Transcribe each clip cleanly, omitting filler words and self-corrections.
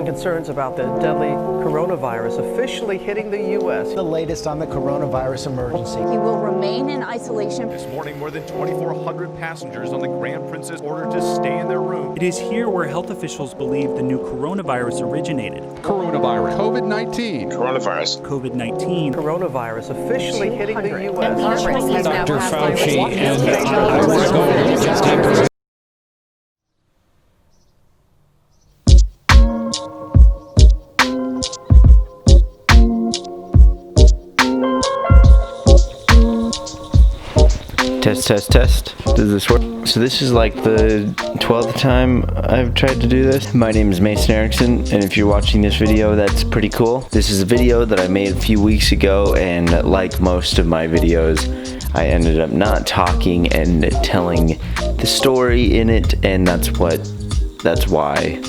growing concerns about the deadly coronavirus officially hitting the U.S. The latest on the coronavirus emergency. He will remain in isolation. This morning, more than 2,400 passengers on the Grand Princess ordered to stay in their room. It is here where health officials believe the new coronavirus originated. Coronavirus. COVID-19. Coronavirus. COVID-19. Coronavirus officially hitting the U.S. Dr. Fauci and Test. Does this work? So this is like the 12th time I've tried to do this. My name is Mason Erickson, and if you're watching this video, that's pretty cool. This is a video that I made a few weeks ago, and like most of my videos, I ended up not talking and telling the story in it, and that's why.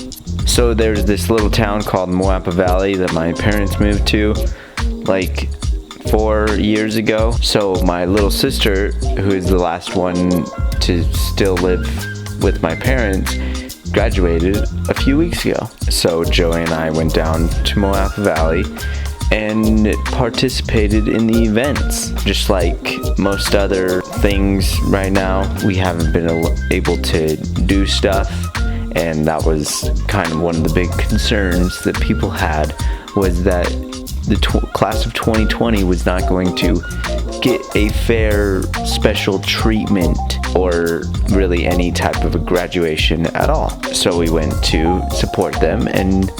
So there's this little town called Moapa Valley that my parents moved to, like 4 years ago. So my little sister, who is the last one to still live with my parents, graduated a few weeks ago. So Joey and I went down to Moapa Valley and participated in the events. Just like most other things right now, we haven't been able to do stuff, and that was kind of one of the big concerns that people had, was that the class of 2020 was not going to get a fair special treatment or really any type of a graduation at all. So we went to support them and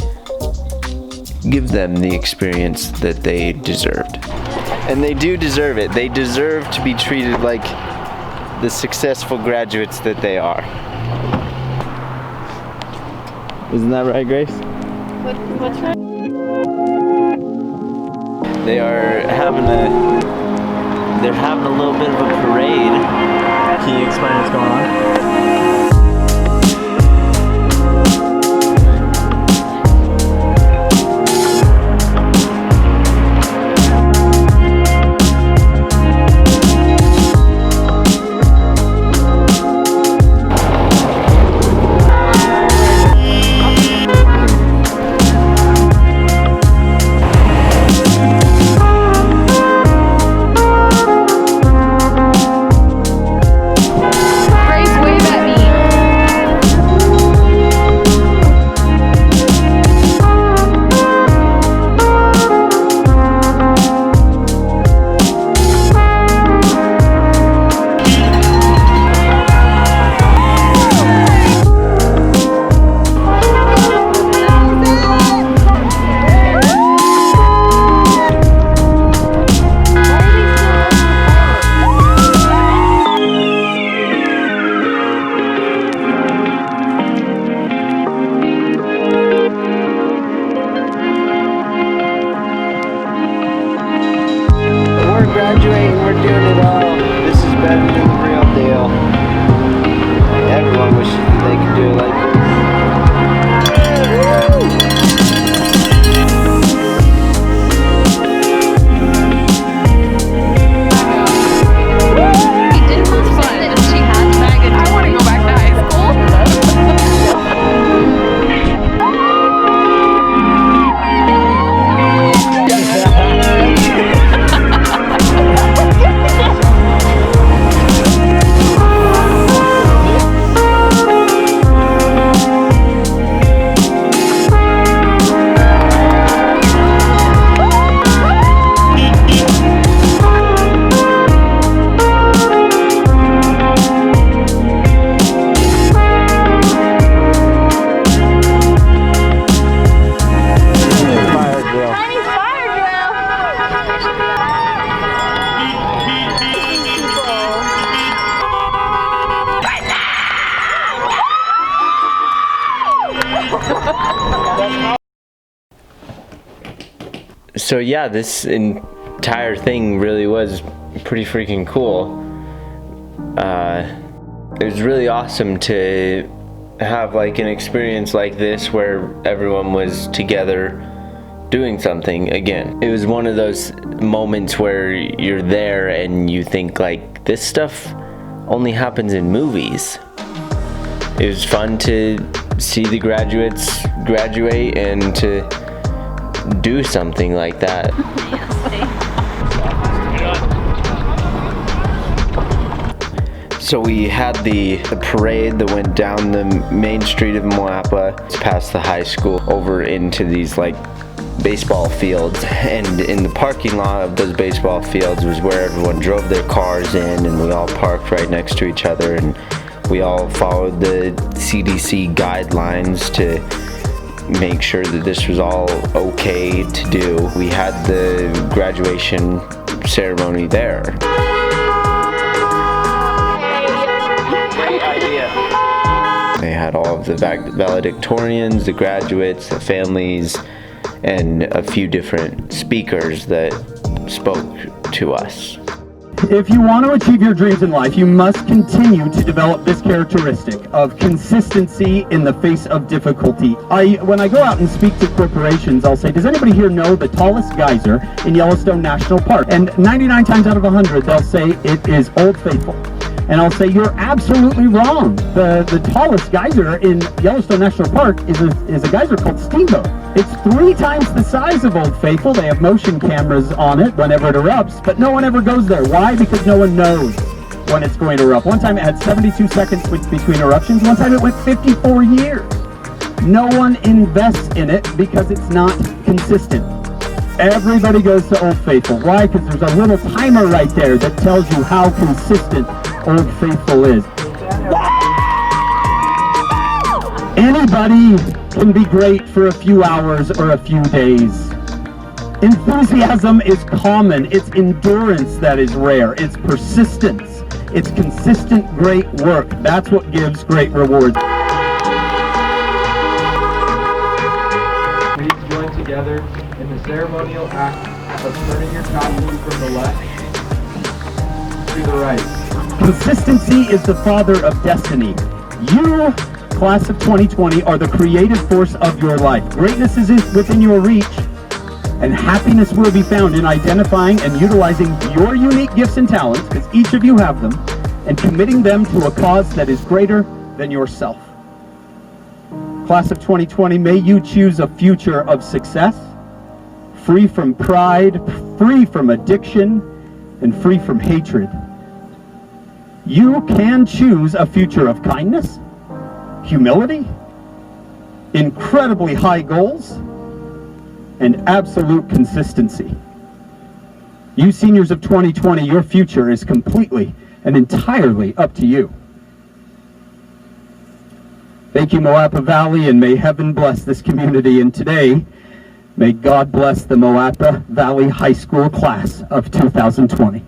give them the experience that they deserved. And they do deserve it. They deserve to be treated like the successful graduates that they are. Isn't that right, Grace? What's right? They're having a little bit of a parade. Can you explain what's going on? Graduating, we're doing it all. This is better than the real deal. Everyone wishes that they could do it like this. It was fun, and she had baggage. I want to go back to high school. So yeah, this entire thing really was pretty freaking cool. It was really awesome to have like an experience like this where everyone was together doing something again. It was one of those moments where you're there and you think like, this stuff only happens in movies. It was fun to see the graduates graduate and to do something like that. So we had the parade that went down the main street of Moapa, past the high school, over into these like baseball fields, and in the parking lot of those baseball fields was where everyone drove their cars in, and we all parked right next to each other, and we all followed the CDC guidelines to make sure that this was all okay to do. We had the graduation ceremony there. They had all of the valedictorians, the graduates, the families, and a few different speakers that spoke to us. If you want to achieve your dreams in life, you must continue to develop this characteristic of consistency in the face of difficulty. When I go out and speak to corporations, I'll say, does anybody here know the tallest geyser in Yellowstone National Park? And 99 times out of 100, they'll say it is Old Faithful. And I'll say, you're absolutely wrong. The tallest geyser in Yellowstone National Park is a geyser called Steamboat. It's 3 times the size of Old Faithful. They have motion cameras on it whenever it erupts, but no one ever goes there. Why? Because no one knows when it's going to erupt. One time it had 72 seconds between eruptions. One time it went 54 years. No one invests in it because it's not consistent. Everybody goes to Old Faithful. Why? Because there's a little timer right there that tells you how consistent Old Faithful is. Anybody can be great for a few hours or a few days. Enthusiasm is common. It's endurance that is rare. It's persistence. It's consistent great work. That's what gives great rewards. Please join together in the ceremonial act of turning your costume from the left to the right. Consistency is the father of destiny. You, class of 2020, are the creative force of your life. Greatness is within your reach, and happiness will be found in identifying and utilizing your unique gifts and talents, because each of you have them, and committing them to a cause that is greater than yourself. Class of 2020, may you choose a future of success, free from pride, free from addiction, and free from hatred. You can choose a future of kindness, humility, incredibly high goals, and absolute consistency. You seniors of 2020, your future is completely and entirely up to you. Thank you, Moapa Valley, and may heaven bless this community. And today, may God bless the Moapa Valley High School class of 2020.